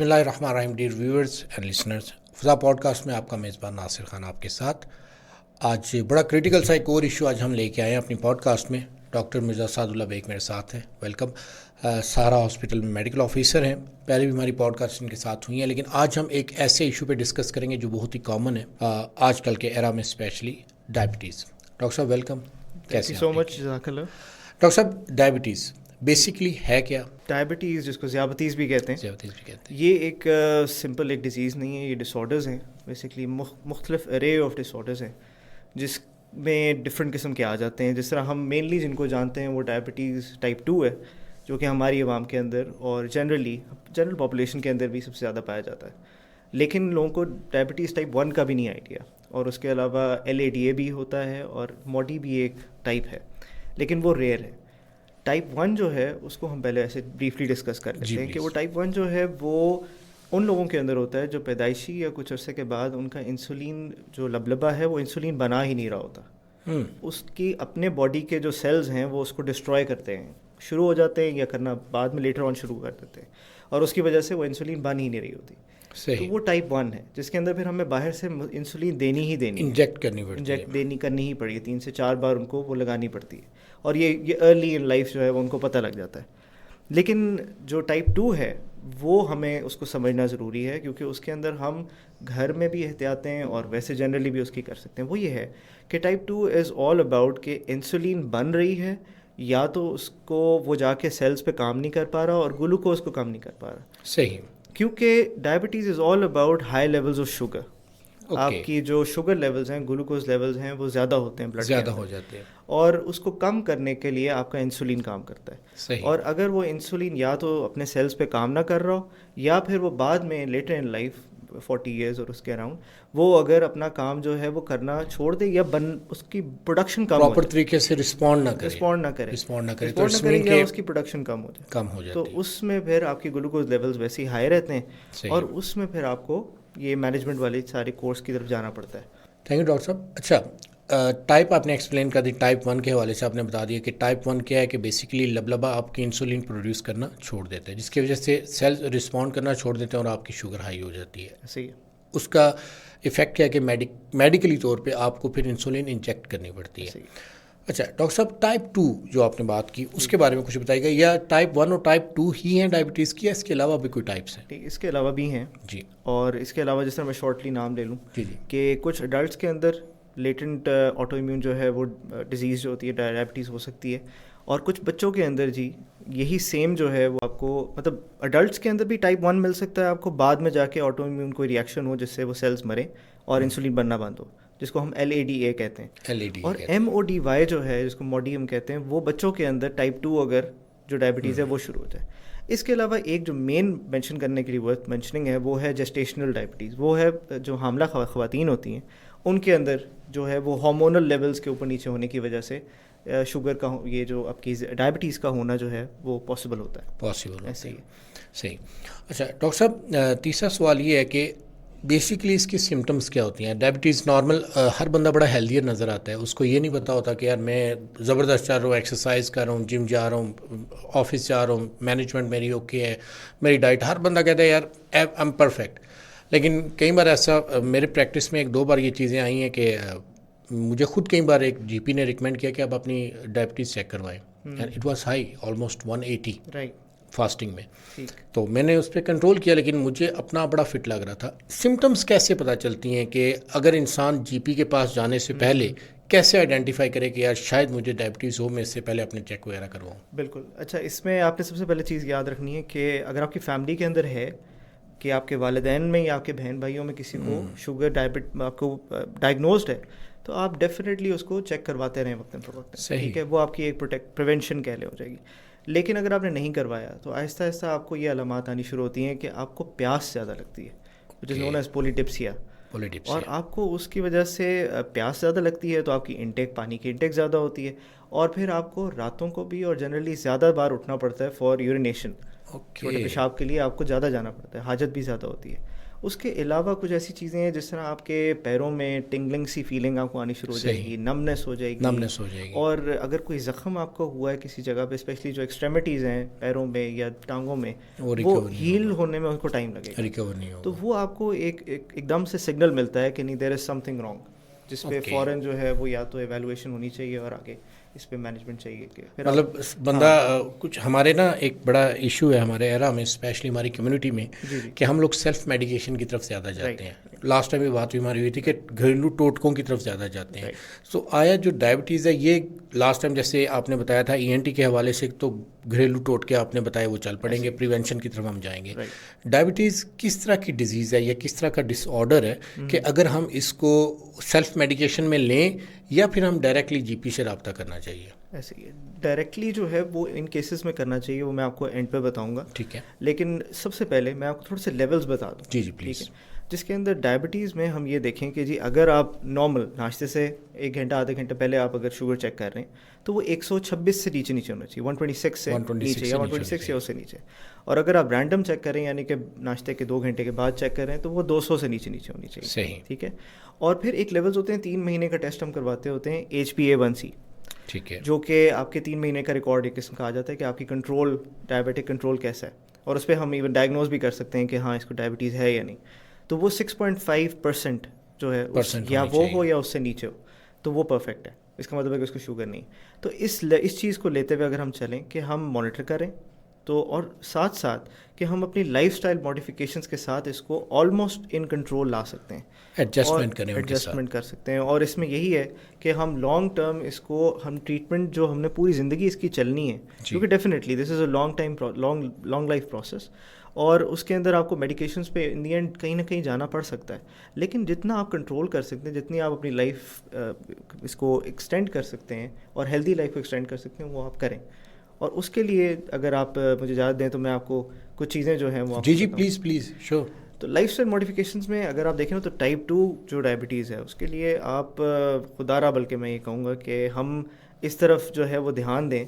بسم اللہ الرحمن الرحیم ڈیئر ویورز اینڈ لسنرز، فضا پوڈ کاسٹ میں آپ کا میزبان ناصر خان آپ کے ساتھ. آج بڑا کریٹیکل سا ایک اور ایشو آج ہم لے کے آئے ہیں اپنی پوڈ کاسٹ میں. ڈاکٹر مرزا اسعد اللہ بیگ میرے ساتھ ہیں. ویلکم. سہارا ہاسپٹل میں میڈیکل آفیسر ہیں. پہلے بھی ہماری پوڈ کاسٹ ان کے ساتھ ہوئی ہیں، لیکن آج ہم ایک ایسے ایشو پہ ڈسکس کریں گے جو بہت ہی کامن ہے آج کل کے ایرا میں، اسپیشلی ڈائبٹیز. ڈاکٹر صاحب ویلکم. کیسے سو مچ، جزاک اللہ. ڈاکٹر صاحب ڈائبٹیز بیسکلی ہے کیا؟ ڈائبٹیز جس کو ذیابطیز بھی کہتے ہیں، یہ ایک سمپل ایک ڈیزیز نہیں ہے، یہ ڈس آرڈرز ہیں. بیسکلی مختلف ارے آف ڈس آرڈرز ہیں جس میں ڈفرینٹ قسم کے آ جاتے ہیں. جس طرح ہم مینلی جن کو جانتے ہیں وہ ڈائبٹیز ٹائپ 2 ہے، جو کہ ہماری عوام کے اندر اور جنرل پاپولیشن کے اندر بھی سب سے زیادہ پایا جاتا ہے. لیکن لوگوں کو ڈائبٹیز ٹائپ 1 کا بھی نہیں آئیڈیا. اور اس کے علاوہ LADA بھی ہوتا ہے اور موڈی بھی ایک ٹائپ ہے، لیکن وہ ریئر ہے. ٹائپ 1 جو ہے اس کو ہم پہلے ایسے بریفلی ڈسکس کر لیتے ہیں کہ وہ ٹائپ 1 جو ہے وہ ان لوگوں کے اندر ہوتا ہے جو پیدائشی یا کچھ عرصے کے بعد ان کا انسولین جو لبلبا ہے وہ انسولین بنا ہی نہیں رہا ہوتا. اس کی اپنے باڈی کے جو سیلز ہیں وہ اس کو ڈسٹروائے کرتے ہیں، شروع ہو جاتے ہیں یا کرنا بعد میں لیٹر آن شروع کر دیتے ہیں، اور اس کی وجہ سے وہ انسولین بن ہی نہیں رہی ہوتی. تو وہ ٹائپ 1 ہے جس کے اندر پھر ہمیں باہر سے انسولین دینی انجیکٹ کرنی ہی پڑی ہے. 3 سے 4 بار ان کو وہ لگانی پڑتی ہے، اور یہ ارلی ان لائف جو ہے وہ ان کو پتہ لگ جاتا ہے. لیکن جو ٹائپ 2 ہے وہ ہمیں اس کو سمجھنا ضروری ہے، کیونکہ اس کے اندر ہم گھر میں بھی احتیاطیں اور ویسے جنرلی بھی اس کی کر سکتے ہیں. وہ یہ ہے کہ ٹائپ 2 از آل اباؤٹ کہ انسولین بن رہی ہے، یا تو اس کو وہ جا کے سیلز پہ کام نہیں کر پا رہا اور گلوکوز کو کام نہیں کر پا رہا. صحیح. کیونکہ diabetes is all about high levels of sugar. آپ کی جو شوگر لیولز ہیں، گلوکوز لیولز ہیں، وہ زیادہ ہوتے ہیں، بلڈ زیادہ ہو جاتے ہیں، اور اس کو کم کرنے کے لیے آپ کا انسولین کام کرتا ہے. صحیح. اور اگر وہ انسولین یا تو اپنے سیلز پہ کام نہ کر رہا ہو، یا پھر وہ بعد میں لیٹر ان لائف 40 ایئرز اور اس کے اراؤنڈ وہ اگر اپنا کام جو ہے وہ کرنا چھوڑ دے، یا اس کی پروڈکشن کم پراپر طریقے سے رسپونڈ نہ کرے تو اس کی پروڈکشن کم ہو جائے، تو اس میں پھر آپ کی گلوکوز لیولز ویسے ہی ہائی رہتے ہیں، اور اس میں پھر آپ کو یہ مینجمنٹ والے سارے کورس کی طرف جانا پڑتا ہے. تھینک یو ڈاکٹر صاحب. اچھا، ٹائپ آپ نے ایکسپلین کر دی. ٹائپ 1 کے حوالے سے آپ نے بتا دیا کہ ٹائپ 1 کیا ہے کہ بیسیکلی لبلبا آپ کی انسولین پروڈیوس کرنا چھوڑ دیتے ہیں، جس کی وجہ سے سیلز رسپونڈ کرنا چھوڑ دیتے ہیں اور آپ کی شوگر ہائی ہو جاتی ہے. صحیح. اس کا افیکٹ کیا ہے کہ میڈیکلی طور پہ آپ کو پھر انسولین انجیکٹ کرنی پڑتی ہے. اچھا ڈاکٹر صاحب، ٹائپ 2 جو آپ نے بات کی اس کے بارے میں کچھ بتائیے گا، یا ٹائپ 1 اور ٹائپ 2 ہی ہیں ڈائبٹیز کی، یا اس کے علاوہ بھی کوئی ٹائپس ہیں؟ اس کے علاوہ بھی ہیں جی. اور اس کے علاوہ جس طرح میں شارٹلی نام لے لوں کہ کچھ اڈلٹس کے اندر لیٹنٹ آٹو امیون جو ہے وہ ڈیزیز جو ہوتی ہے ڈائبٹیز ہو سکتی ہے، اور کچھ بچوں کے اندر یہی سیم جو ہے وہ آپ کو مطلب اڈلٹس کے اندر بھی ٹائپ 1 مل سکتا ہے آپ کو، بعد میں جا کے آٹو امیون کوئی ریئیکشن ہو جس سے وہ سیلز مریں اور انسولین بننا بند ہو، جس کو ہم LADA کہتے ہیں. اور MODY جو ہے جس کو موڈی ہم کہتے ہیں، وہ بچوں کے اندر ٹائپ 2 اگر جو ڈائبٹیز ہے وہ شروع ہو جائے. اس کے علاوہ ایک جو مین مینشن کرنے کے لیے ورتھ مینشننگ ہے وہ ہے جسٹیشنل ڈائبٹیز. وہ ہے جو حاملہ خواتین ہوتی ہیں، ان کے اندر جو ہے وہ ہارمونل لیولز کے اوپر نیچے ہونے کی وجہ سے شوگر کا یہ جو آپ کی ڈائبٹیز کا ہونا جو ہے وہ پاسبل ہوتا ہے. ایسے ہی. صحیح. اچھا ڈاکٹر صاحب، تیسرا سوال یہ ہے کہ بیسیکلی اس کی سمٹمز کیا ہوتی ہیں؟ ڈائبٹیز نارمل ہر بندہ بڑا ہیلدیئر نظر آتا ہے، اس کو یہ نہیں پتہ ہوتا کہ یار میں زبردست چل رہا ہوں، ایکسرسائز کر رہا ہوں، جم جا رہا ہوں، آفس جا رہا ہوں، مینجمنٹ میری اوکے ہے، میری ڈائٹ، ہر بندہ کہتا ہے یار آئی ایم پرفیکٹ. لیکن کئی بار ایسا میرے پریکٹس میں 1-2 بار یہ چیزیں آئی ہیں کہ مجھے خود کئی بار ایک GP نے ریکمینڈ کیا کہ آپ اپنی ڈائبٹیز چیک کروائیں، and it was high, almost 180 fasting میں. تو میں نے اس پہ کنٹرول کیا، لیکن مجھے اپنا بڑا فٹ لگ رہا تھا. سمٹمز کیسے پتہ چلتی ہیں کہ اگر انسان GP کے پاس جانے سے پہلے کیسے آئیڈینٹیفائی کرے کہ یار شاید مجھے ڈائبٹیز ہو، میں اس سے پہلے اپنے چیک وغیرہ کرواؤں؟ بالکل. اچھا، اس میں آپ نے سب سے پہلے چیز یاد رکھنی ہے کہ اگر آپ کی فیملی کے اندر ہے کہ آپ کے والدین میں یا آپ کے بہن بھائیوں میں کسی کو شوگر آپ کو ڈائگنوزڈ ہے، تو آپ ڈیفینیٹلی اس کو چیک کرواتے رہیں وقتاً فوقتاً. ٹھیک ہے، وہ آپ کی ایک پریونشن کہہ لے ہو جائے گی. لیکن اگر آپ نے نہیں کروایا تو آہستہ آہستہ آپ کو یہ علامات آنی شروع ہوتی ہیں کہ آپ کو پیاس زیادہ لگتی ہے، which is known as polydyspsia. اور آپ کو اس کی وجہ سے پیاس زیادہ لگتی ہے تو آپ کی پانی کی انٹیک زیادہ ہوتی ہے، اور پھر آپ کو راتوں کو بھی اور جنرلی زیادہ بار اٹھنا پڑتا ہے فار یورینیشن. چھوٹے پیشاب کے لیے آپ کو زیادہ جانا پڑتا ہے، حاجت بھی زیادہ ہوتی ہے. اس کے علاوہ کچھ ایسی چیزیں ہیں جس طرح آپ کے پیروں میں ٹنگلنگ سی فیلنگ آپ کو آنی شروع ہو جائے گی, نمنس ہو جائے گی, اور اگر کوئی زخم آپ کو ہوا ہے کسی جگہ پہ, اسپیشلی جو ایکسٹریمٹیز ہیں پیروں میں یا ٹانگوں میں, وہ ہیل ہونے میں ان کو ٹائم لگے گا, ریکور نہیں ہوگا. تو وہ آپ کو ایک دم سے سگنل ملتا ہے کہ نہیں, دیر از سم تھنگ رانگ, جس پہ فوراً جو ہے وہ یا تو ایویلویشن ہونی چاہیے اور آگے اس پہ مینجمنٹ چاہیے. کہ مطلب بندہ کچھ ہمارے نا ایک بڑا ایشو ہے ہمارے ایرا میں, اسپیشلی ہماری کمیونٹی میں, کہ ہم لوگ سیلف میڈیکیشن کی طرف زیادہ جاتے ہیں. لاسٹ ٹائم یہ بات بھی ہماری ہوئی تھی کہ گھریلو ٹوٹکوں کی طرف زیادہ جاتے ہیں. سو آیا جو ڈائبٹیز ہے یہ لاسٹ ٹائم جیسے آپ نے بتایا تھا ENT کے حوالے سے, تو گھریلو ٹوٹکے آپ نے بتایا وہ چل پڑیں گے, پریونشن کی طرف ہم جائیں گے. ڈائبٹیز کس طرح کی ڈیزیز ہے یا کس طرح کا ڈس آرڈر ہے کہ اگر ہم اس کو سیلف میڈیکیشن میں لیں یا پھر ہم ڈائریکٹلی GP سے رابطہ کرنا چاہیے؟ ایسے ہی ڈائریکٹلی جو ہے وہ ان کیسز میں کرنا چاہیے, وہ میں آپ کو اینڈ پہ بتاؤں گا. ٹھیک ہے, لیکن سب سے پہلے میں آپ کو تھوڑے سے لیولز بتا دوں. جی پلیز. جس کے اندر ڈائبٹیز میں ہم یہ دیکھیں کہ جی اگر آپ نارمل ناشتے سے 1 گھنٹہ آدھے گھنٹے پہلے آپ اگر شوگر چیک کر رہے ہیں تو وہ 126 سے نیچے ہونا چاہیے, 126 سے نیچے یا 126 یا اس سے نیچے. اور اگر آپ رینڈم چیک کریں یعنی کہ ناشتے کے 2 گھنٹے کے بعد چیک کر رہے ہیں تو وہ 200 سے نیچے ہونی چاہیے. صحیح, ٹھیک ہے. اور پھر ایک لیولز ہوتے ہیں, 3 مہینے کا ٹیسٹ ہم کرواتے ہوتے ہیں HbA1c, ٹھیک ہے, جو کہ آپ کے 3 مہینے کا ریکارڈ ایک قسم کا آ جاتا ہے کہ آپ کی کنٹرول, ڈائبٹک کنٹرول کیسا ہے, اور اس پہ ہم ایون ڈائگنوز بھی کر سکتے ہیں کہ ہاں اس کو ڈائبٹیز ہے یا نہیں. تو وہ 6.5% جو ہے یا وہ ہو یا اس سے نیچے ہو تو وہ پرفیکٹ ہے, اس کا مطلب ہے کہ اس کو شوگر نہیں. تو اس چیز کو لیتے ہوئے اگر ہم چلیں کہ ہم مانیٹر کریں تو, اور ساتھ ساتھ کہ ہم اپنی لائف سٹائل ماڈیفیکیشنز کے ساتھ اس کو آلموسٹ ان کنٹرول لا سکتے ہیں, ایڈجسٹمنٹ کر سکتے ہیں. اور اس میں یہی ہے کہ ہم لانگ ٹرم اس کو ہم ٹریٹمنٹ جو ہم نے پوری زندگی اس کی چلنی ہے, کیونکہ definitely this is a long life process, اور اس کے اندر آپ کو میڈیکیشنز پہ ان دی اینڈ کہیں نہ کہیں جانا پڑ سکتا ہے. لیکن جتنا آپ کنٹرول کر سکتے ہیں, جتنی آپ اپنی لائف اس کو ایکسٹینڈ کر سکتے ہیں اور ہیلدی لائف کو ایکسٹینڈ کر سکتے ہیں, وہ آپ کریں. اور اس کے لیے اگر آپ مجھے اجازت دیں تو میں آپ کو کچھ چیزیں جو ہیں وہ جی پلیز شور. تو لائف اسٹائل ماڈیفیکیشنز میں اگر آپ دیکھیں نا تو ٹائپ 2 جو ڈائبٹیز ہے اس کے لیے آپ خدا را بلکہ میں یہ کہوں گا کہ ہم اس طرف جو ہے وہ دھیان دیں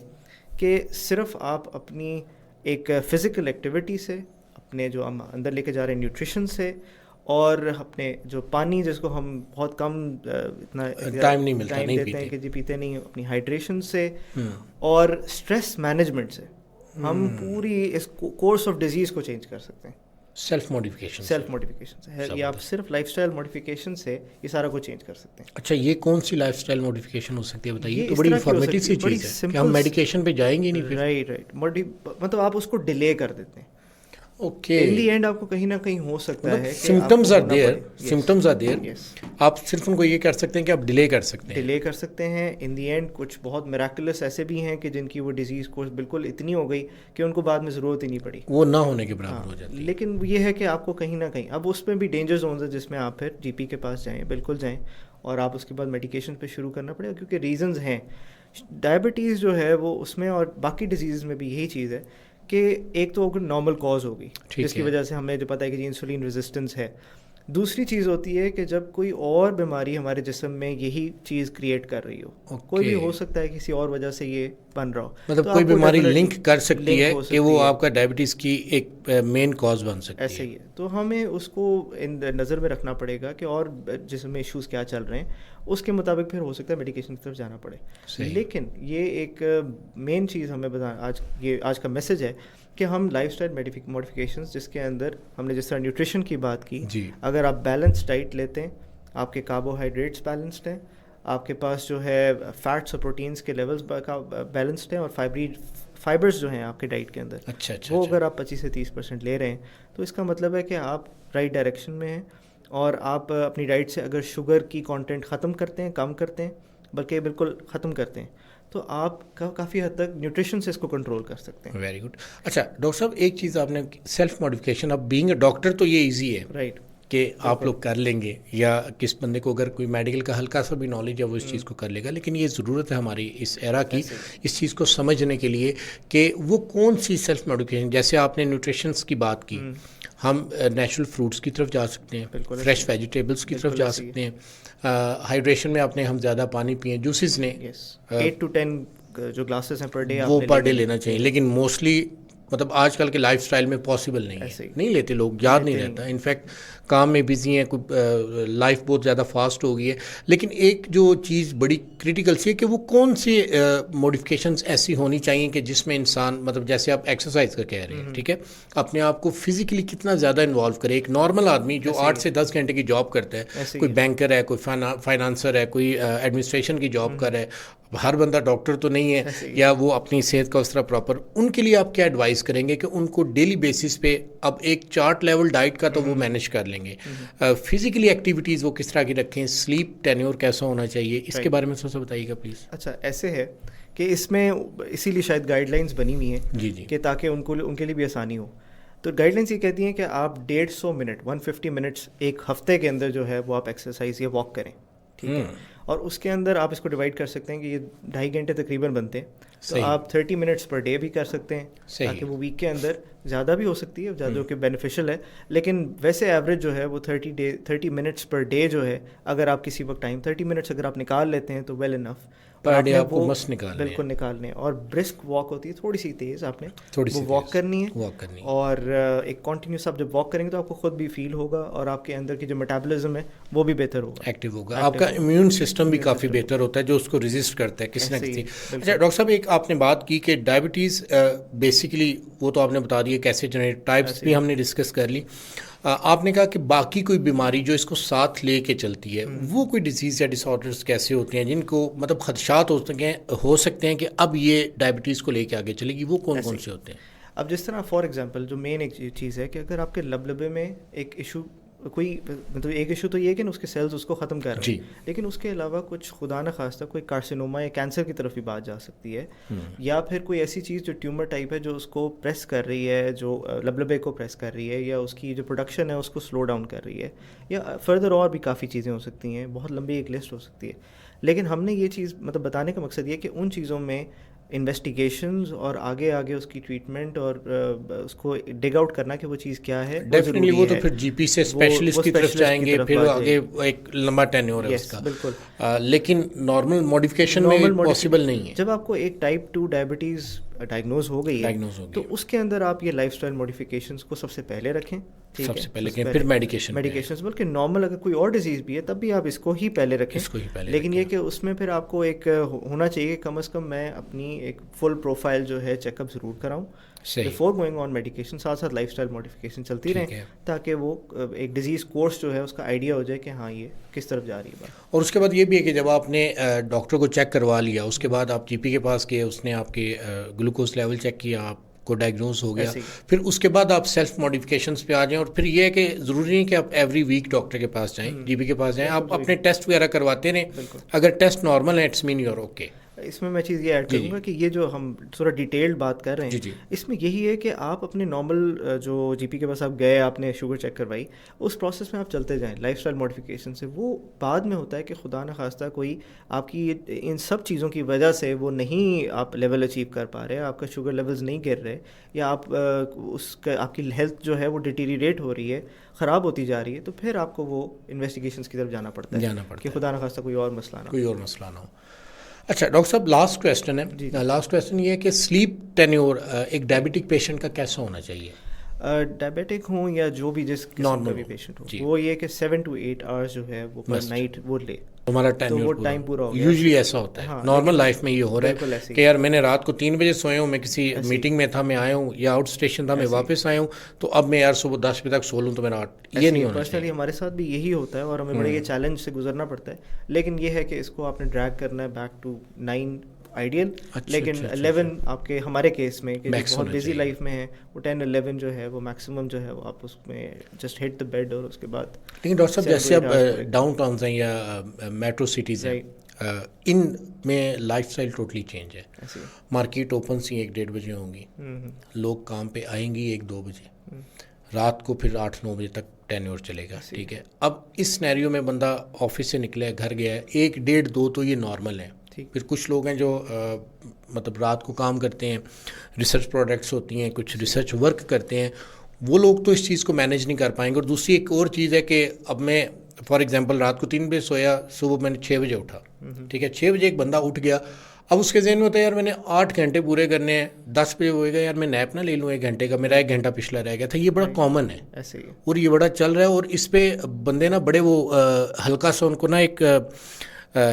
کہ صرف آپ اپنی ایک فزیکل ایکٹیویٹی سے, اپنے جو ہم اندر لے کے جا رہے ہیں نیوٹریشن سے, اور اپنے جو پانی جس کو ہم بہت کم اتنا ٹائم دیتے ہیں کہ جی پیتے نہیں, اپنی ہائیڈریشن سے اور اسٹریس مینجمنٹ سے ہم پوری اس کورس آف ڈیزیز کو چینج کر سکتے ہیں. سیلف موڈیفیکیشن سے یا آپ صرف لائف اسٹائل موڈیفیکیشن سے یہ سارا کو چینج کر سکتے ہیں. اچھا, یہ کون سی لائف اسٹائل موڈیفیکیشن ہو سکتی ہے بتائیے؟ تو بڑی انفارمیٹیو سی چیز ہے کہ ہم میڈیکیشن پہ جائیں گے نہیں. رائٹ, مطلب آپ اس کو ڈیلے کر دیتے ہیں. اوکے, ان دی اینڈ آپ کو کہیں نہ کہیں ہو سکتا ہے سمٹمز آر دیئر, آپ صرف ان کو یہ کر سکتے ہیں کہ آپ ڈیلے کر سکتے ہیں. ان دی اینڈ کچھ بہت میراکلس ایسے بھی ہیں کہ جن کی وہ ڈیزیز کو بالکل اتنی ہو گئی کہ ان کو بعد میں ضرورت ہی نہیں پڑی, وہ نہ ہونے کے برابر ہو جاتی ہے. لیکن یہ ہے کہ آپ کو کہیں نہ کہیں اب اس میں بھی ڈینجر زونز ہے جس میں آپ پھر GP کے پاس جائیں, بالکل جائیں, اور آپ اس کے بعد میڈیکیشن پہ شروع کرنا پڑے گا, کیونکہ ریزنز ہیں. ڈائبٹیز جو ہے وہ اس میں, اور باقی ڈیزیز میں بھی یہی چیز ہے کہ ایک تو نارمل کاز ہوگی جس کی وجہ سے ہمیں جو پتہ ہے کہ جی انسولین ریزسٹنس ہے. دوسری چیز ہوتی ہے کہ جب کوئی اور بیماری ہمارے جسم میں یہی چیز کریٹ کر رہی ہو, کوئی بھی ہو سکتا ہے کسی اور وجہ سے یہ بن رہا ہو, مطلب کوئی بیماری لنک کر سکتی ہے کہ وہ آپ کا ڈائبٹیز کی ایک مین کاز بن سکتی ہے. ایسے ہی ہے, تو ہمیں اس کو نظر میں رکھنا پڑے گا کہ اور جسم میں ایشوز کیا چل رہے ہیں, اس کے مطابق پھر ہو سکتا ہے میڈیکیشن کی طرف جانا پڑے. لیکن یہ ایک مین چیز ہمیں آج کا میسج ہے کہ ہم لائف اسٹائل موڈیفیکیشنز جس کے اندر ہم نے جس طرح نیوٹریشن کی بات کی, اگر آپ بیلنس ڈائٹ لیتے ہیں, آپ کے کاربوہائیڈریٹس بیلنسڈ ہیں, آپ کے پاس جو ہے فیٹس اور پروٹینس کے لیولز بیلنسڈ ہیں, اور فائبرز جو ہیں آپ کے ڈائٹ کے اندر وہ اگر آپ 25 سے 30% لے رہے ہیں تو اس کا مطلب ہے کہ آپ رائٹ ڈائریکشن میں ہیں. اور آپ اپنی ڈائٹ سے اگر شوگر کی کانٹینٹ ختم کرتے ہیں, کم کرتے ہیں, بلکہ بالکل ختم کرتے ہیں, تو آپ کافی حد تک نیوٹریشن سے اس کو کنٹرول کر سکتے ہیں. Very good. اچھا ڈاکٹر صاحب, ایک چیز آپ نے سیلف موڈیفیکیشن, اب بینگ اے ڈاکٹر تو یہ ایزی ہے, رائٹ, کہ آپ لوگ کر لیں گے, یا کس بندے کو اگر کوئی میڈیکل کا ہلکا سا بھی نالج ہے وہ اس چیز کو کر لے گا. لیکن یہ ضرورت ہے ہماری اس ایرا کی اس چیز کو سمجھنے کے لیے کہ وہ کون سی سیلف موڈیفیکیشن, جیسے آپ نے نیوٹریشنس کی بات کی, ہم نیچرل فروٹس کی طرف جا سکتے ہیں, فریش ویجیٹیبلس کی طرف جا سکتے ہیں, ہائیڈریشن میں آپ نے ہم زیادہ پانی پئیں, جوسز نے 8 to 10 جو گلاسز ہیں پر ڈے وہ پر ڈے لینا چاہیے. لیکن موسٹلی مطلب آج کل کے لائف سٹائل میں پاسبل نہیں ہے, نہیں لیتے لوگ, یاد نہیں رہتا. انفیکٹ کام میں بزی ہیں, کوئی لائف بہت زیادہ فاسٹ ہو گئی ہے. لیکن ایک جو چیز بڑی کرٹیکل سی ہے کہ وہ کون سی موڈیفکیشنز ایسی ہونی چاہیے کہ جس میں انسان, مطلب جیسے آپ ایکسرسائز کا کہہ رہے ہیں, ٹھیک ہے, اپنے آپ کو فزیکلی کتنا زیادہ انوالو کرے. ایک نارمل آدمی جو 8 سے 10 گھنٹے کی جاب کرتا ہے, کوئی بینکر ہے, کوئی فائنانسر ہے, کوئی ایڈمنسٹریشن کی جاب کر رہا ہے, ہر بندہ ڈاکٹر تو نہیں ہے, یا وہ اپنی صحت کا اس طرح پراپر, ان کے لیے آپ کیا ایڈوائز کریں گے کہ ان کو ڈیلی بیسس پہ اب ایک چارٹ لیول ڈائٹ کا تو وہ مینیج کر لیں گے, فزیکلی ایکٹیویٹیز وہ کس طرح کی رکھیں, سلیپ ٹینیور کیسا ہونا چاہیے, اس کے بارے میں تھوڑا سا بتائیے گا پلیز. اچھا, ایسے ہے کہ اس میں اسی لیے شاید گائیڈ لائنس بنی ہوئی ہیں جی جی, کہ تاکہ ان کے لیے بھی آسانی ہو. تو گائیڈ لائنس یہ کہتی ہیں کہ آپ 150 منٹ 150 منٹس ایک ہفتے کے اندر جو ہے وہ آپ ایکسرسائز یا واک کریں, ٹھیک ہے. اور اس کے اندر آپ اس کو ڈیوائڈ کر سکتے ہیں کہ یہ 2.5 گھنٹے تقریباً بنتے ہیں, تو آپ 30 منٹس پر ڈے بھی کر سکتے ہیں, تاکہ وہ ویک کے اندر زیادہ بھی ہو سکتی ہے, جو کہ بینیفیشل ہے. لیکن ویسے ایوریج جو ہے وہ 30 منٹس پر ڈے جو ہے, اگر آپ کسی وقت 30 منٹس اگر آپ نکال لیتے ہیں تو ویل انف, پر ڈے آپ کو مست نکالنے, بالکل نکالنے. اور برسک واک ہوتی ہے, تھوڑی سی تیز, آپ نے وہ واک کرنی ہے. اور ایک کنٹینیوس آپ جب واک کریں گے تو آپ کو خود بھی فیل ہوگا, اور آپ کے اندر کی جو میٹابولزم ہے وہ بھی بہتر ہوگا, ایکٹیو ہوگا, آپ کا امیون سسٹم بھی کافی بہتر ہوتا ہے جو اس کو ریزسٹ کرتا ہے کسی نہ کسی. اچھا ڈاکٹر صاحب, ایک آپ نے بات کی کہ ڈائبٹیز بیسیکلی وہ تو آپ نے بتا دیا کیسے جنریٹ, ٹائپس بھی ہم نے ڈسکس کر لی. آپ نے کہا کہ باقی کوئی بیماری جو اس کو ساتھ لے کے چلتی ہے, وہ کوئی ڈیزیز یا ڈس آرڈرز کیسے ہوتے ہیں جن کو مطلب خدشات ہو سکتے ہیں کہ اب یہ ڈائبٹیز کو لے کے آگے چلے گی, وہ کون کون سے ہوتے ہیں؟ اب جس طرح فار ایگزامپل جو مین ایک چیز ہے کہ اگر آپ کے لبے میں ایک ایشو, کوئی مطلب ایک ایشو تو یہ ہے کہ اس کے سیلز اس کو ختم کر رہے ہیں, لیکن اس کے علاوہ کچھ خدا نہ خواستہ کوئی کارسینوما یا کینسر کی طرف بھی بات جا سکتی ہے, یا پھر کوئی ایسی چیز جو ٹیومر ٹائپ ہے جو اس کو پریس کر رہی ہے, جو لبے کو پریس کر رہی ہے, یا اس کی جو پروڈکشن ہے اس کو سلو ڈاؤن کر رہی ہے, یا فردر اور بھی کافی چیزیں ہو سکتی ہیں, بہت لمبی ایک لسٹ ہو سکتی ہے. لیکن ہم نے یہ چیز مطلب بتانے کا مقصد یہ کہ ان چیزوں میں انویسٹیگیشنز اور آگے اس کی ٹریٹمنٹ اور اس کو ڈگ آؤٹ کرنا کہ وہ چیز کیا ہے, ڈیفینیٹلی وہ تو پھر جی پی سے اسپیشلسٹ کی طرف جائیں گے, پھر آگے ایک لمبا ٹینیور ہے اس کا. بالکل, لیکن نارمل موڈیفکیشن میں پاسبل نہیں ہے. جب آپ کو ایک ٹائپ 2 ڈائبٹیز ڈائگنوز ہو گئی ہے تو اس کے اندر آپ یہ لائف سٹائل موڈیفیکیشنز کو سب سے پہلے رکھیں, سب سے پہلے پھر میڈیکیشنز, بلکہ نارمل اگر کوئی اور ڈیزیز بھی ہے تب بھی آپ اس کو ہی پہلے رکھیں. لیکن یہ کہ اس میں پھر آپ کو ایک ہونا چاہیے کم از کم میں اپنی ایک فل پروفائل جو ہے چیک اپ ضرور کراؤں بفور گوئنگ آن میڈیکیشن, ساتھ ساتھ لائف سٹائل موڈیفکیشن چلتی رہیں, تاکہ وہ ایک ڈیزیز کورس جو ہے اس کا آئیڈیا ہو جائے کہ ہاں یہ کس طرف جا رہی ہے بات. اور اس کے بعد یہ بھی ہے کہ جب آپ نے ڈاکٹر کو چیک کروا لیا, اس کے بعد آپ جی پی کے پاس گئے, اس نے آپ کے گلوکوز لیول چیک کیا, آپ کو ڈائگنوز ہو گیا, پھر اس کے بعد آپ سیلف موڈیفکیشنز پہ آ جائیں. اور پھر یہ ہے کہ ضروری نہیں کہ آپ ایوری ویک ڈاکٹر کے پاس جائیں, جی پی کے پاس جائیں, آپ اپنے ٹیسٹ وغیرہ کرواتے رہیں. اگر ٹیسٹ نارمل ہے it's mean you are okay. اس میں چیز یہ ایڈ کروں گا کہ یہ جو ہم تھوڑا ڈیٹیلڈ بات کر رہے ہیں اس میں یہی ہے کہ آپ اپنے نارمل جو جی پی کے پاس آپ گئے, آپ نے شوگر چیک کروائی, اس پروسیس میں آپ چلتے جائیں لائف سٹائل موڈیفکیشن سے. وہ بعد میں ہوتا ہے کہ خدا نہ خواستہ کوئی آپ کی ان سب چیزوں کی وجہ سے وہ نہیں آپ لیول اچیو کر پا رہے, آپ کا شوگر لیولز نہیں گر رہے, یا آپ کی ہیلتھ جو ہے وہ ڈیٹیریٹ ہو رہی ہے, خراب ہوتی جا رہی ہے, تو پھر آپ کو وہ انویسٹیگیشنز کی طرف جانا پڑتا ہے کہ خدا نہ خواستہ کوئی اور مسئلہ نہ ہو. اچھا ڈاکٹر صاحب, لاسٹ کویسچن ہے. لاسٹ کویسچن یہ ہے کہ سلیپ ٹینیور ایک ڈائبٹک پیشنٹ کا کیسا ہونا چاہیے؟ ڈائبیٹک ہوں یا جو بھی جس قسم کا بھی پیشنٹ ہو, وہ یہ کہ 7 to 8 hours جو ہے وہ پر نائٹ وہ لے, ہمارا ٹائم پورا ہو گیا. یوزلی ایسا ہوتا ہے نارمل لائف میں, یہ ہو رہا ہے کہ یار میں نے رات کو 3 بجے سویا ہوں, میں کسی میٹنگ میں تھا, میں آیا ہوں, یا آؤٹ اسٹیشن تھا, میں واپس آیا ہوں, تو اب میں یار صبح 10 بجے تک سو لوں, تو میرا یہ نہیں ہونا چاہیے. پرسنلی ہمارے ساتھ بھی یہی ہوتا ہے اور ہمیں بڑے یہ چیلنج سے گزرنا پڑتا ہے. لیکن یہ ہے کہ اس کو آپ نے ڈریگ کرنا ہے بیک ٹو 9 آئیڈیل, لیکن 11 آپ کے ہمارے کیس میں کہ بہت بزی لائف میں ہے, وہ 10-11 جو ہے وہ میکسیمم جو ہے وہ آپ اس میں جسٹ ہٹ دا بیڈ. اور اس کے بعد لیکن ڈاکٹر صاحب جیسے اب ڈاؤن ٹاؤنز ہیں یا میٹرو سٹیز ہیں, ان میں لائف اسٹائل ٹوٹلی چینج ہے. مارکیٹ اوپن سی 1-1.5 بجے ہوں گی, لوگ کام پہ آئیں گی 1-2 بجے, رات کو پھر 8-9 بجے تک ٹینیور چلے گا. ٹھیک ہے, اب اس سینیریو میں بندہ آفس سے نکلا ہے, گھر گیا ہے, 1-1.5-2 تو یہ نارمل ہے. پھر کچھ لوگ ہیں جو مطلب رات کو کام کرتے ہیں, ریسرچ پروڈکٹس ہوتی ہیں, کچھ ریسرچ ورک کرتے ہیں, وہ لوگ تو اس چیز کو مینیج نہیں کر پائیں گے. اور دوسری ایک اور چیز ہے کہ اب میں فار ایگزامپل رات کو 3 بجے سویا, صبح میں نے 6 بجے اٹھا, ٹھیک ہے, 6 بجے ایک بندہ اٹھ گیا, اب اس کے ذہن میں ہوتا ہے یار میں نے 8 گھنٹے پورے کرنے ہیں, 10 بجے ہوئے گا یار میں نیپ نہ لے لوں 1 گھنٹے کا, میرا 1 گھنٹہ پچھلا رہ گیا تھا. یہ بڑا کامن ہے ایسے ہی اور یہ بڑا چل رہا ہے, اور اس پہ بندے نا بڑے وہ ہلکا سا ان کو نا ایک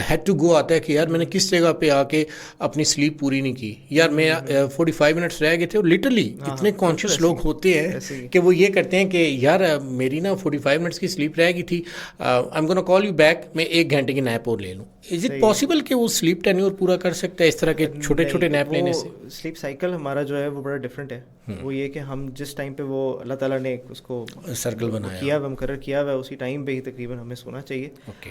ہیڈ ٹو گو آتا ہے کہ یار میں نے کس جگہ پہ آ کے اپنی سلیپ پوری نہیں کی, یار میں 45 منٹس رہ گئے تھے. اور لٹرلی اتنے کانشیس لوگ ہوتے ہیں کہ وہ یہ کرتے ہیں کہ یار میری نا 45 منٹس کی سلیپ رہ گئی تھی, I am gonna call you back, میں 1 گھنٹے کی نیپ اور لے لوں. از اٹ پاسبل کہ وہ سلیپ ٹینیور پورا کر سکتا ہے اس طرح کے چھوٹے چھوٹے نیپ لینے سے؟ سلیپ سائیکل ہمارا جو ہے وہ بڑا ڈفرینٹ ہے. وہ یہ کہ ہم جس ٹائم پہ وہ اللہ تعالیٰ نے اس کو سرکل بنایا کیا ہوا مقرر کیا ہوا اسی ٹائم پہ ہی تقریباً ہمیں سونا چاہیے.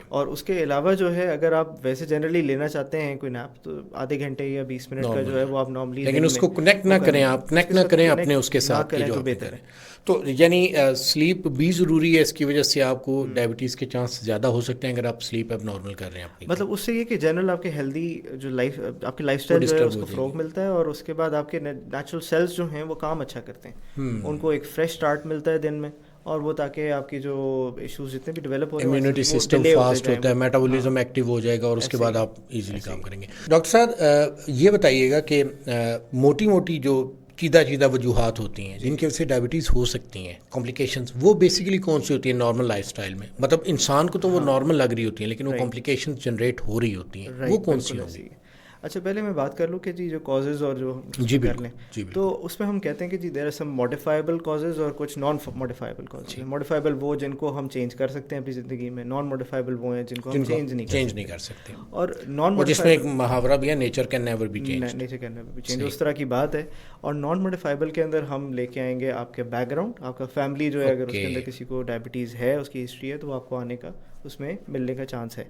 اور اس کے علاوہ جو ہے اگر آپ ویسے جنرلی لینا چاہتے ہیں کوئی نیپ تو آدھے گھنٹے یا 20 منٹ کا جو ہے وہ آپ نارملی, لیکن اس کو کنیکٹ نہ کریں, آپ کنیکٹ نہ کریں اپنے اس کے ساتھ تو بہتر ہے. تو یعنی سلیپ بھی ضروری ہے, اس کی وجہ سے آپ کو ڈائبٹیز کے چانس زیادہ ہو سکتے ہیں اگر آپ سلیپ اب نارمل کر رہے ہیں اپنی. مطلب اس سے یہ کہ جنرل آپ کے ہیلدی جو لائف آپ کی لائف اسٹائل جو ہے اس کو فروغ ملتا ہے, اور اس کے بعد آپ کے نیچرل سیلز جو ہیں وہ کام اچھا کرتے ہیں, ان کو ایک فریش اسٹارٹ ملتا ہے دن میں, اور وہ تاکہ آپ کی جو ایشوز جتنے بھی ڈیولپ ہو رہے ہیں امیونٹی سسٹم فاسٹ ہوتا ہے, میٹابولزم ایکٹیو ہو جائے گا, اور اس کے بعد آپ ایزیلی کام کریں گے. ڈاکٹر صاحب یہ بتائیے گا کہ موٹی موٹی جو چیدہ وجوہات ہوتی ہیں جن کی وجہ سے ڈائبٹیز ہو سکتی ہیں, کمپلیکیشنز, وہ بیسیکلی کون سی ہوتی ہیں نارمل لائف اسٹائل میں؟ مطلب انسان کو تو وہ نارمل لگ رہی ہوتی ہیں لیکن وہ کمپلیکیشنز جنریٹ ہو رہی ہوتی ہیں, وہ کون سی ہوں گی؟ اچھا پہلے میں بات کر لوں کہ جی جو کازز اور جو کر لیں, تو اس میں ہم کہتے ہیں کہ جی دیر آر سم موڈیفائبل کازز اور کچھ نان موڈیفائبل کازز. موڈیفائبل وہ جن کو ہم چینج کر سکتے ہیں اپنی زندگی میں, نان موڈیفائبل وہ ہیں جن کو ہم چینج نہیں کر سکتے. اور نان جس میں ایک محاورہ بھی ہے, nature can never be change, nature can never be change, اس طرح کی بات ہے. اور نان موڈیفائبل کے اندر ہم لے کے آئیں گے آپ کے بیک گراؤنڈ, آپ کا فیملی جو ہے اگر اس کے اندر کسی کو ڈائبٹیز ہے, اس کی ہسٹری ہے, تو آپ کو آنے کا اس میں ملنے کا چانس ہے.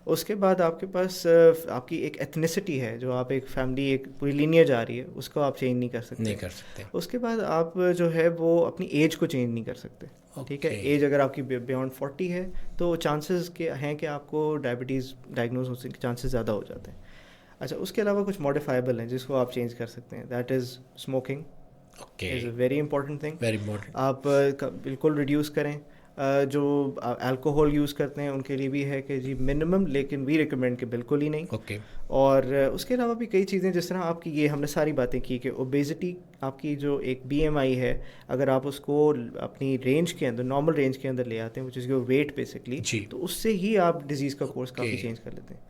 اس کے بعد آپ کے پاس آپ کی ایک ایتھنیسٹی ہے, جو آپ ایک فیملی ایک پوری لینیج آ رہی ہے, اس کو آپ چینج نہیں کر سکتے. اس کے بعد آپ جو ہے وہ اپنی ایج کو چینج نہیں کر سکتے. ٹھیک ہے, ایج اگر آپ کی بیونڈ 40 ہے تو چانسز کے ہیں کہ آپ کو ڈائبٹیز ڈائگنوز ہونے کے چانسز زیادہ ہو جاتے ہیں. اچھا اس کے علاوہ کچھ موڈیفائبل ہیں جس کو آپ چینج کر سکتے ہیں, that is smoking. Is a very important thing. آپ بالکل ریڈیوس کریں. جو الکوہول یوز کرتے ہیں ان کے لیے بھی ہے کہ جی منیمم, لیکن وی ریکمینڈ کہ بالکل ہی نہیں. اور اس کے علاوہ بھی کئی چیزیں, جس طرح آپ کی یہ ہم نے ساری باتیں کی کہ اوبیزٹی, آپ کی جو ایک BMI ہے, اگر آپ اس کو اپنی رینج کے اندر, نارمل رینج کے اندر لے آتے ہیں, وچ از یور ویٹ بیسکلی, تو اس سے ہی آپ ڈیزیز کا کورس کافی چینج کر لیتے ہیں,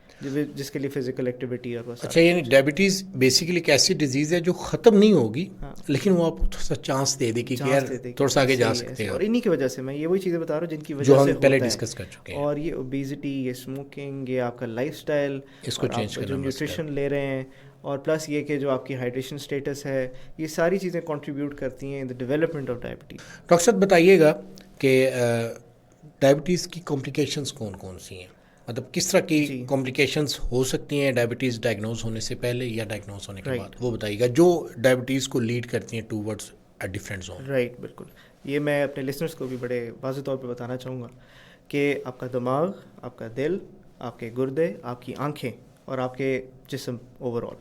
جس کے لیے فزیکل ایکٹیویٹی اور اچھا یعنی ڈائبٹیز بیسیکلی ایک ایسی ڈیزیز ہے جو ختم نہیں ہوگی, لیکن وہ آپ تھوڑا سا چانس دے دے کہ یار تھوڑا سا آگے جا سکتے ہیں. اور انہی کی وجہ سے میں یہ وہی چیزیں بتا رہا ہوں جن کی وجہ سے ہم پہلے ڈسکس کر چکے ہیں. اور یہ اوبیزٹی, یہ اسموکنگ, یہ آپ کا لائف اسٹائل, اس کو چینج کرنا, جو نیوٹریشن لے رہے ہیں, اور پلس یہ کہ جو آپ کی ہائیڈریشن اسٹیٹس ہے, یہ ساری چیزیں کنٹریبیوٹ کرتی ہیں in the development of diabetes. Doctor صاحب بتائیے گا کہ ڈائبٹیز کی کمپلیکیشنز کون کون سی ہیں, مطلب کس طرح کی کمپلیکیشنز ہو سکتی ہیں ڈائبٹیز ڈائگنوز ہونے سے پہلے یا ڈائگنوز ہونے کے بعد, وہ بتائیے گا جو ڈائبٹیز کو لیڈ کرتی ہیں towards a different zone. Right, بالکل. یہ میں اپنے لسنرس کو بھی بڑے واضح طور پہ بتانا چاہوں گا کہ آپ کا دماغ, آپ کا دل, آپ کے گردے, آپ کی آنکھیں اور آپ کے جسم اوور آل,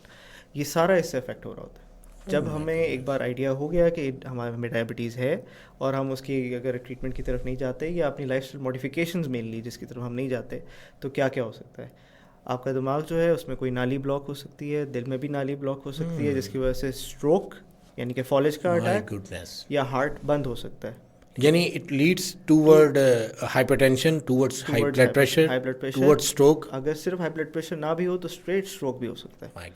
یہ سارا اس سے افیکٹ ہو رہا ہوتا ہے. جب ہمیں ایک بار آئیڈیا ہو گیا کہ ہمیں ڈائبٹیز ہے اور ہم اس کی اگر ٹریٹمنٹ کی طرف نہیں جاتے یا اپنی لائف اسٹائل موڈیفیکیشنز مینلی جس کی طرف ہم نہیں جاتے, تو کیا کیا ہو سکتا ہے. آپ کا دماغ جو ہے اس میں کوئی نالی بلاک ہو سکتی ہے, دل میں بھی نالی بلاک ہو سکتی ہے, جس کی وجہ سے اسٹروک یعنی کہ فالج کا اٹیک, یا ہارٹ بند ہو سکتا ہے. یعنی it leads toward hypertension, towards high blood pressure, toward stroke. اگر صرف ہائی بلڈ پریشر نہ بھی ہو تو اسٹریٹ اسٹروک بھی ہو سکتا ہے.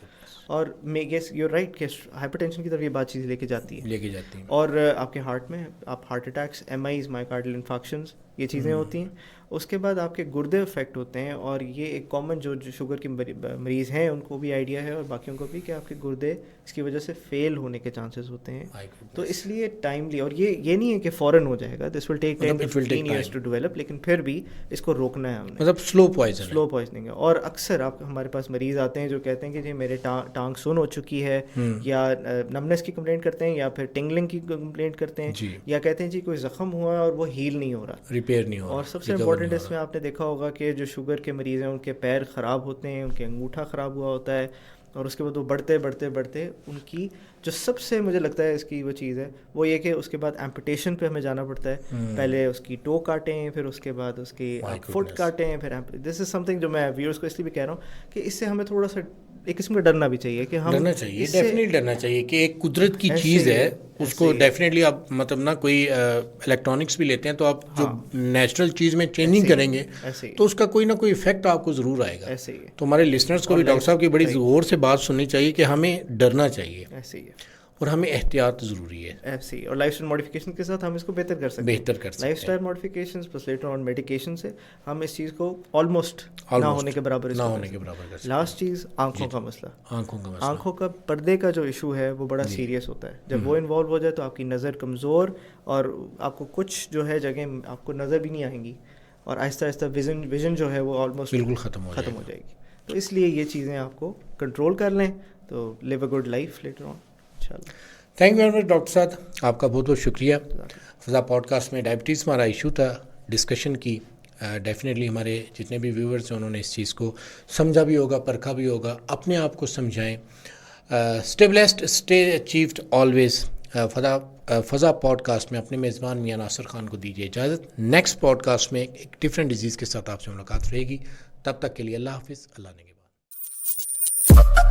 اور میں گیس یو رائٹ کہ ہائپر ٹینشن کی طرف یہ بات چیز لے کے جاتی ہے. اور آپ کے ہارٹ میں آپ ہارٹ اٹیکس, MIs, مائیکارڈیل انفارکشنز, یہ چیزیں ہوتی ہیں. اس کے بعد آپ کے گردے افیکٹ ہوتے ہیں, اور یہ ایک کامن جو شوگر کے مریض ہیں ان کو بھی آئیڈیا ہے اور باقیوں کو بھی کہ آپ کے گردے اس کی وجہ سے فیل ہونے کے چانسز ہوتے ہیں. تو اس لیے ٹائملی, اور یہ نہیں ہے کہ فوراً ہو جائے گا, دس ول ٹیک 10 to 15 years ٹو ڈیولپ, لیکن پھر بھی اس کو روکنا ہے ہم نے, مطلب سلو پوائزننگ ہے. اور اکثر آپ ہمارے پاس مریض آتے ہیں جو کہتے ہیں کہ جی میرے ٹانگ سن ہو چکی ہے, یا نمنس کی کمپلینٹ کرتے ہیں, یا پھر ٹنگلنگ کی کمپلینٹ کرتے ہیں, یا کہتے ہیں جی کوئی زخم ہوا ہے اور وہ ہیل نہیں ہو رہا, ریپیئر نہیں ہو رہا. اور سب سے امپورٹنٹ اس میں آپ نے دیکھا ہوگا کہ جو شوگر کے مریض ہیں ان کے پیر خراب ہوتے ہیں, ان کے انگوٹھا خراب ہوا ہوتا ہے, اور اس کے بعد وہ بڑھتے ان کی جو سب سے مجھے لگتا ہے اس کی وہ چیز ہے وہ یہ کہ اس کے بعد ایمپوٹیشن پہ ہمیں جانا پڑتا ہے. پہلے اس کی ٹو کاٹیں, پھر اس کے بعد اس کی فٹ کاٹیں, پھر دس از سم تھنگ جو میں ویورس کو اس لیے بھی کہہ رہا ہوں کہ اس سے ہمیں تھوڑا سا ایک قسم کا ڈرنا بھی چاہیے کہ ہم ڈرنا چاہیے، ڈیفینیٹلی ڈرنا چاہیے کہ ایک قدرت کی چیز ہے اس کو ڈیفینیٹلی آپ مطلب نا کوئی الیکٹرانکس بھی لیتے ہیں تو آپ جو نیچرل چیز میں چینجنگ کریں گے تو اس کا کوئی نہ کوئی افیکٹ آپ کو ضرور آئے گا. ایسے ہی ہے. تو ہمارے لسنرس کو بھی ڈاکٹر صاحب کی بڑی غور سے بات سننی چاہیے کہ ہمیں ڈرنا چاہیے، ایسے ہی ہے اور ہمیں احتیاط ضروری ہے. ایسے ہی. اور لائف اسٹائل ماڈیفکیشن کے ساتھ ہم اس کو بہتر کر سکتے ہیں. Life style modification plus later on medication سے ہم اس چیز کو آلموسٹ نہ ہونے کے برابر کر سکتے ہیں. لاسٹ چیز آنکھوں کا مسئلہ. آنکھوں کا پردے کا جو ایشو ہے وہ بڑا سیریس ہوتا ہے. جب وہ انوالو ہو جائے تو آپ کی نظر کمزور اور آپ کو کچھ جو ہے جگہ آپ کو نظر بھی نہیں آئیں گی اور آہستہ آہستہ ویژن جو ہے وہ آلموسٹ بالکل ختم ہو جائے گی. تو اس لیے یہ چیزیں آپ کو کنٹرول کر لیں تو live a good life later on انشاءاللہ. Thank you very much doctor صاحب، آپ کا بہت بہت شکریہ. فضا پوڈ کاسٹ میں ڈائبٹیز ہمارا ایشو تھا، ڈسکشن کی. ڈیفینیٹلی ہمارے جتنے بھی ویورز ہیں انہوں نے اس چیز کو سمجھا بھی ہوگا، پرکھا بھی ہوگا. اپنے آپ کو سمجھائیں. Stay blessed, stay achieved always. فضا پوڈ کاسٹ میں اپنے میزبان میاں ناصر خان کو دیجیے اجازت. نیکسٹ پوڈ کاسٹ میں ایک ڈفرینٹ ڈیزیز کے ساتھ آپ سے ملاقات رہے گی. تب تک کے لیے اللہ حافظ، اللہ نگہبان.